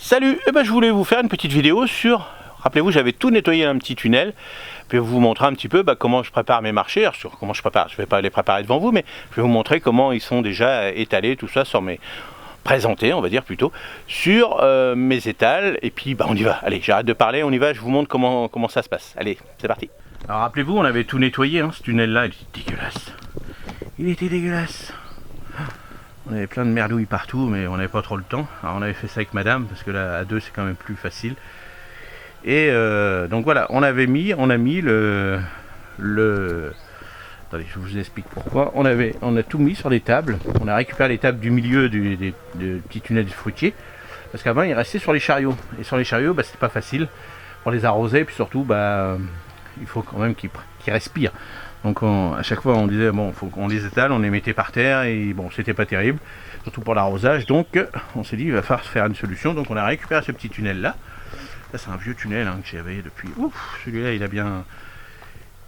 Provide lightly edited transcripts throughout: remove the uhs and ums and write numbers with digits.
Salut, je voulais vous faire une petite vidéo sur, rappelez-vous j'avais tout nettoyé un petit tunnel, puis vous montrer un petit peu comment je prépare mes marchés. Alors sur comment je prépare, je ne vais pas les préparer devant vous, mais je vais vous montrer comment ils sont déjà étalés, tout ça sur mes... présentés, on va dire plutôt, sur mes étals, et puis on y va. Allez, j'arrête de parler, on y va, je vous montre comment ça se passe. Allez, c'est parti. Alors rappelez-vous, on avait tout nettoyé, ce tunnel-là, il était dégueulasse. Il était dégueulasse. On avait plein de merdouilles partout, mais on n'avait pas trop le temps. Alors on avait fait ça avec madame, parce que là, à deux, c'est quand même plus facile. Et donc voilà, on a mis le... Attendez, je vous explique pourquoi. On a tout mis sur les tables. On a récupéré les tables du milieu du petit tunnel du fruitier. Parce qu'avant, il restait sur les chariots. Et sur les chariots, c'était pas facile pour les arroser. Puis surtout, il faut quand même qu'ils respirent. Donc à chaque fois, on disait, bon, faut qu'on les étale, on les mettait par terre. Et bon, c'était pas terrible. Surtout pour l'arrosage. Donc, on s'est dit, il va falloir faire une solution. Donc, on a récupéré ce petit tunnel-là. Là, c'est un vieux tunnel que j'avais depuis... Ouf, celui-là, il a bien...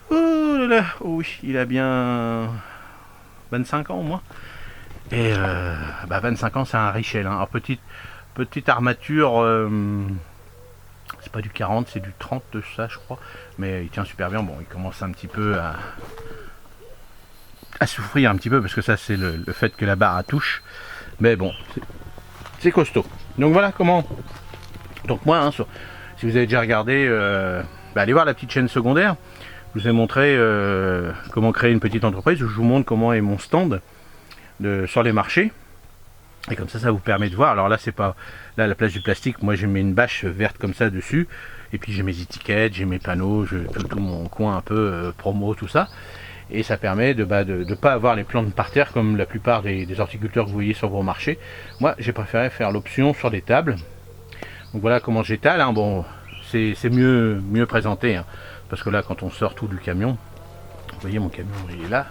Oh là là, oh oui, il a bien 25 ans au moins. Et 25 ans, c'est un Richel. Alors petite armature, c'est pas du 40, c'est du 30 de ça, je crois. Mais il tient super bien. Bon, il commence un petit peu à souffrir un petit peu parce que ça, c'est le fait que la barre touche. Mais bon, c'est costaud. Donc voilà comment. Donc moi, si vous avez déjà regardé, allez voir la petite chaîne secondaire. Je vous ai montré comment créer une petite entreprise. Je vous montre comment est mon stand sur les marchés. Et comme ça vous permet de voir. Alors là, c'est pas là à la place du plastique. Moi, j'ai mis une bâche verte comme ça dessus. Et puis j'ai mes étiquettes, j'ai mes panneaux, tout mon coin un peu promo, tout ça. Et ça permet de ne pas avoir les plantes par terre comme la plupart des horticulteurs que vous voyez sur vos marchés. Moi, j'ai préféré faire l'option sur des tables. Donc voilà comment j'étale. Bon, c'est mieux présenté. Parce que là, quand on sort tout du camion, vous voyez mon camion, il est là.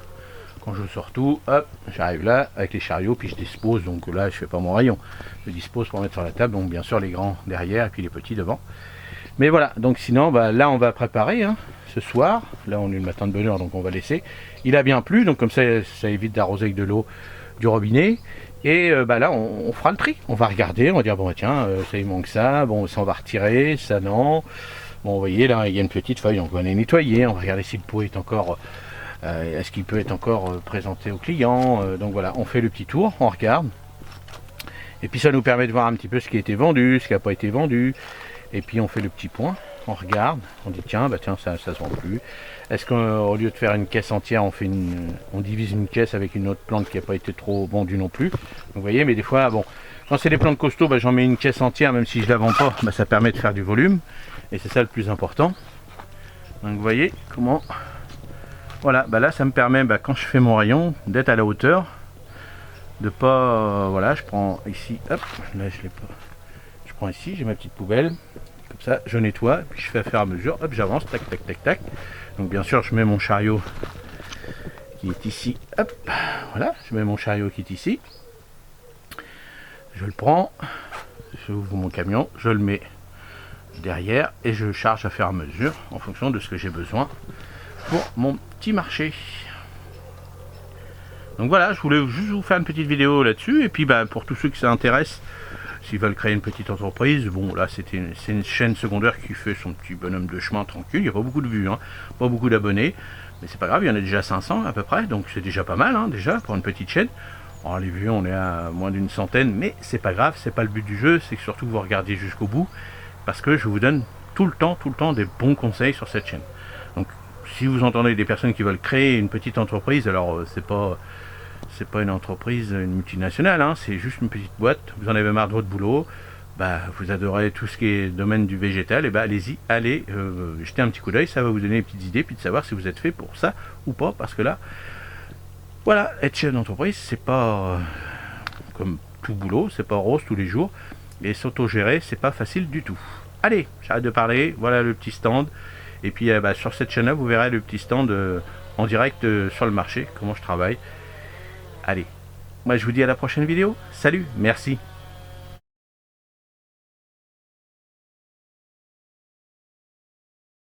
Quand je sors tout, hop, j'arrive là avec les chariots, puis je dispose. Donc là, je fais pas mon rayon. Je dispose pour mettre sur la table. Donc bien sûr, les grands derrière et puis les petits devant. Mais voilà, donc sinon, là, on va préparer ce soir. Là, on est le matin de bonne heure, donc on va laisser. Il a bien plu, donc comme ça évite d'arroser avec de l'eau du robinet. Et là, on fera le tri. On va regarder, on va dire, bon, tiens, ça il manque ça. Bon, ça, on va retirer, ça, non. Bon, vous voyez là, il y a une petite feuille, donc on va les nettoyer, on va regarder si le pot est encore, est-ce qu'il peut être encore présenté au client. Donc voilà, on fait le petit tour, on regarde. Et puis ça nous permet de voir un petit peu ce qui a été vendu, ce qui n'a pas été vendu. Et puis on fait le petit point, on regarde, on dit tiens, ça se vend plus. Est-ce qu'au lieu de faire une caisse entière, on divise une caisse avec une autre plante qui n'a pas été trop vendue non plus. Donc, vous voyez, mais des fois, bon, quand c'est des plantes costauds, j'en mets une caisse entière, même si je la vends pas, ça permet de faire du volume. Et c'est ça le plus important. Donc vous voyez comment... Voilà, là ça me permet, quand je fais mon rayon, d'être à la hauteur. De pas... voilà, je prends ici, hop, là je l'ai pas. Je prends ici, j'ai ma petite poubelle. Comme ça, je nettoie, puis je fais à faire à mesure. Hop, j'avance, tac, tac, tac, tac. Donc bien sûr, je mets mon chariot qui est ici. Hop, voilà, je mets mon chariot qui est ici. Je le prends, j'ouvre mon camion, je le mets derrière et je charge à faire à mesure en fonction de ce que j'ai besoin pour mon petit marché. Donc voilà, je voulais juste vous faire une petite vidéo là-dessus. Et puis pour tous ceux qui s'intéressent, s'ils veulent créer une petite entreprise, bon là c'est une chaîne secondaire qui fait son petit bonhomme de chemin tranquille. Il n'y a pas beaucoup de vues, pas beaucoup d'abonnés, mais c'est pas grave, il y en a déjà 500 à peu près, donc c'est déjà pas mal déjà pour une petite chaîne. Alors les vues, on est à moins d'une centaine, mais c'est pas grave, c'est pas le but du jeu, c'est que surtout vous regardiez jusqu'au bout. Parce que je vous donne tout le temps des bons conseils sur cette chaîne. Donc si vous entendez des personnes qui veulent créer une petite entreprise, alors c'est pas une entreprise, une multinationale, c'est juste une petite boîte, vous en avez marre de votre boulot, vous adorez tout ce qui est domaine du végétal, et allez-y, allez jeter un petit coup d'œil, ça va vous donner des petites idées, puis de savoir si vous êtes fait pour ça ou pas, parce que là, voilà, être chef d'entreprise, c'est pas comme tout boulot, c'est pas rose tous les jours. Et s'auto-gérer, c'est pas facile du tout. Allez, j'arrête de parler, voilà le petit stand. Et puis sur cette chaîne-là, vous verrez le petit stand en direct sur le marché, comment je travaille. Allez, moi je vous dis à la prochaine vidéo. Salut, merci.